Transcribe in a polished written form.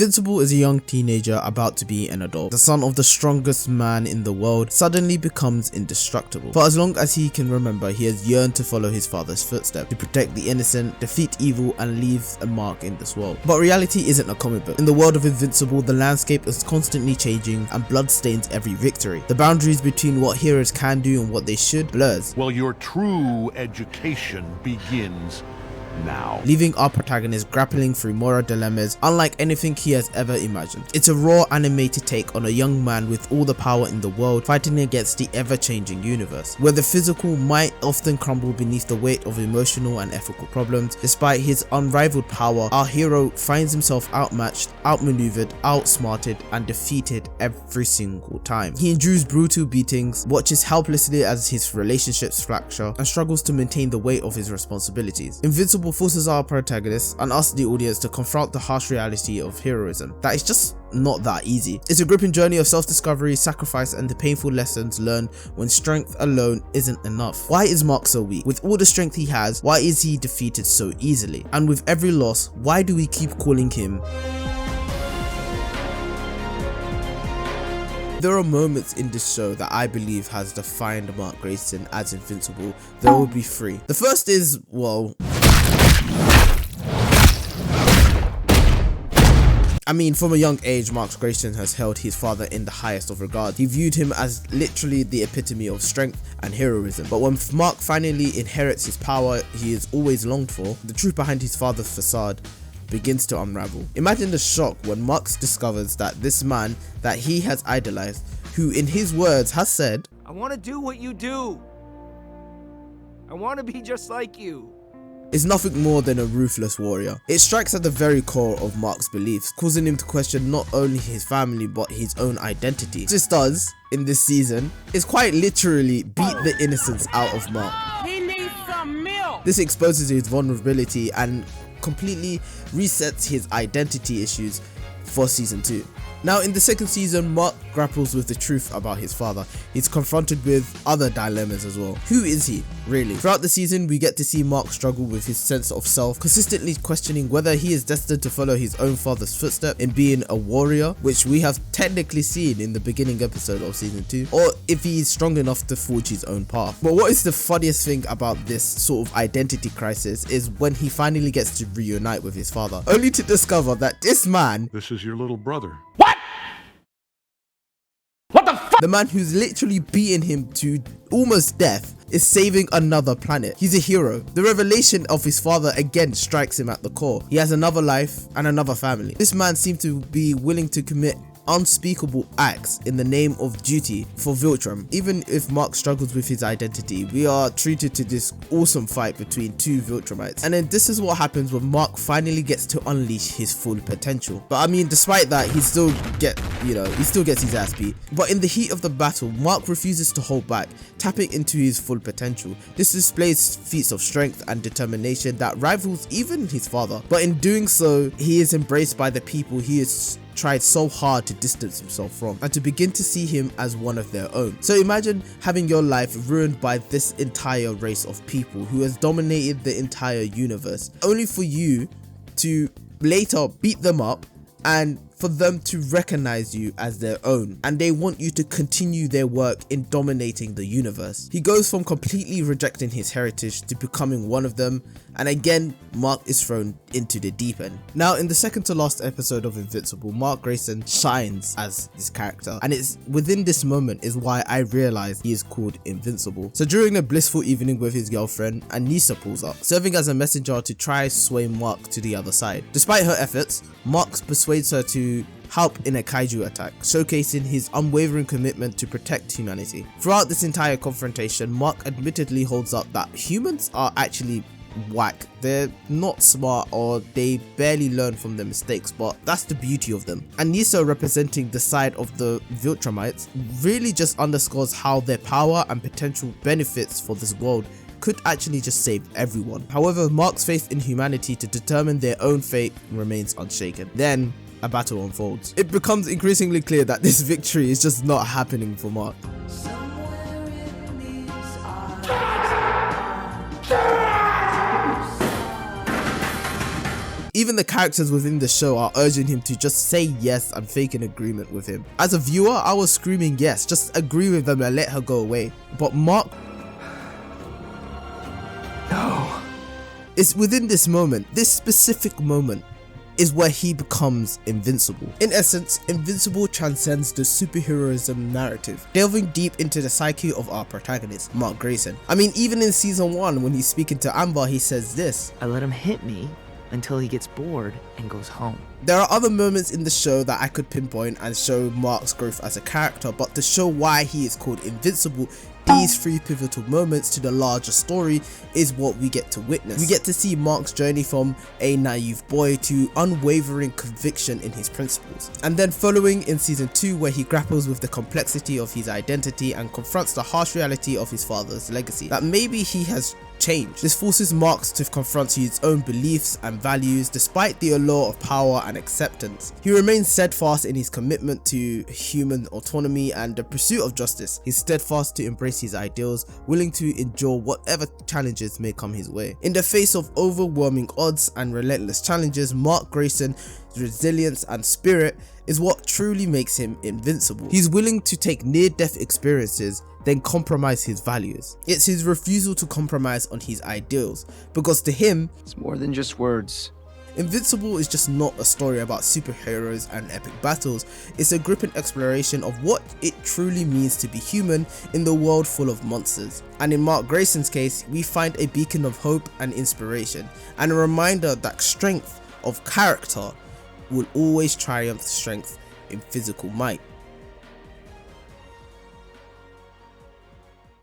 Invincible is a young teenager about to be an adult. The son of the strongest man in the world suddenly becomes indestructible. For as long as he can remember, he has yearned to follow his father's footsteps, to protect the innocent, defeat evil, and leave a mark in this world. But reality isn't a comic book. In the world of Invincible, the landscape is constantly changing and blood stains every victory. The boundaries between what heroes can do and what they should blurs. Well, your true education begins now, leaving our protagonist grappling through moral dilemmas unlike anything he has ever imagined. It's a raw animated take on a young man with all the power in the world fighting against the ever-changing universe, where the physical might often crumble beneath the weight of emotional and ethical problems. Despite his unrivaled power, our hero finds himself outmatched, outmaneuvered, outsmarted, and defeated every single time. He endures brutal beatings, watches helplessly as his relationships fracture, and struggles to maintain the weight of his responsibilities. Invincible forces our protagonist and us, the audience, to confront the harsh reality of heroism that is just not that easy. It's a gripping journey of self-discovery, sacrifice, and the painful lessons learned when strength alone isn't enough. Why is Mark so weak? With all the strength he has, why is he defeated so easily? And with every loss, why do we keep calling him? There are moments in this show that I believe has defined Mark Grayson as Invincible. There will be three. The first is, well, I mean, from a young age, Mark Grayson has held his father in the highest of regard. He viewed him as literally the epitome of strength and heroism. But when Mark finally inherits his power he has always longed for, the truth behind his father's facade begins to unravel. Imagine the shock when Mark discovers that this man that he has idolized, who in his words has said, "I want to do what you do. I want to be just like you," is nothing more than a ruthless warrior. It strikes at the very core of Mark's beliefs, causing him to question not only his family but his own identity. What this does in this season is quite literally beat the innocence out of Mark. He needs some milk. This exposes his vulnerability and completely resets his identity issues for season 2. Now in the second season, Mark grapples with the truth about his father. He's confronted with other dilemmas as well. Who is he, really? Throughout the season, we get to see Mark struggle with his sense of self, consistently questioning whether he is destined to follow his own father's footsteps in being a warrior, which we have technically seen in the beginning episode of season 2, or if he is strong enough to forge his own path. But what is the funniest thing about this sort of identity crisis is when he finally gets to reunite with his father, only to discover that this man, this is your little brother. the man who's literally beaten him to almost death, is saving another planet. He's a hero. The revelation of his father again strikes him at the core. He has another life and another family. This man seemed to be willing to commit unspeakable acts in the name of duty for Viltrum. Even if Mark struggles with his identity, we are treated to this awesome fight between two Viltrumites. And then this is what happens when Mark finally gets to unleash his full potential. But I mean, despite that, he still gets his ass beat. But in the heat of the battle, Mark refuses to hold back, tapping into his full potential. This displays feats of strength and determination that rivals even his father. But in doing so, he is embraced by the people he has tried so hard to distance himself from, and to begin to see him as one of their own. So imagine having your life ruined by this entire race of people who has dominated the entire universe, only for you to later beat them up and for them to recognize you as their own, and they want you to continue their work in dominating the universe. He goes from completely rejecting his heritage to becoming one of them, and again Mark is thrown into the deep end. Now in the second to last episode of Invincible, Mark Grayson shines as this character, and it's within this moment is why I realized he is called Invincible. So during a blissful evening with his girlfriend, Anissa pulls up, serving as a messenger to try sway Mark to the other side. Despite her efforts, Mark persuades her to help in a kaiju attack, showcasing his unwavering commitment to protect humanity. Throughout this entire confrontation, Mark admittedly holds up that humans are actually whack. They're not smart, or they barely learn from their mistakes, but that's the beauty of them. And Nisa, representing the side of the Viltrumites, really just underscores how their power and potential benefits for this world could actually just save everyone. However, Mark's faith in humanity to determine their own fate remains unshaken. Then a battle unfolds. It becomes increasingly clear that this victory is just not happening for Mark. Even the characters within the show are urging him to just say yes and fake an agreement with him. As a viewer, I was screaming yes, just agree with them and let her go away. But Mark... No. It's within this moment, this specific moment, is where he becomes invincible. In essence, Invincible transcends the superheroism narrative, delving deep into the psyche of our protagonist, Mark Grayson. I mean, even in season 1, when he's speaking to Amber, he says this: I let him hit me until he gets bored and goes home. There are other moments in the show that I could pinpoint and show Mark's growth as a character, but to show why he is called Invincible, these 3 pivotal moments to the larger story is what we get to witness. We get to see Mark's journey from a naive boy to unwavering conviction in his principles. And then following in season 2, where he grapples with the complexity of his identity and confronts the harsh reality of his father's legacy, that maybe he has changed. This forces Mark to confront his own beliefs and values despite the allure of power and acceptance. He remains steadfast in his commitment to human autonomy and the pursuit of justice. He's steadfast to embrace his ideals, willing to endure whatever challenges may come his way. In the face of overwhelming odds and relentless challenges, Mark Grayson's resilience and spirit is what truly makes him invincible. He's willing to take near-death experiences, then compromise his values. It's his refusal to compromise on his ideals, because to him, It's more than just words. Invincible is just not a story about superheroes and epic battles. It's a gripping exploration of what it truly means to be human in the world full of monsters. And in Mark Grayson's case, we find a beacon of hope and inspiration, and a reminder that strength of character will always triumph strength in physical might.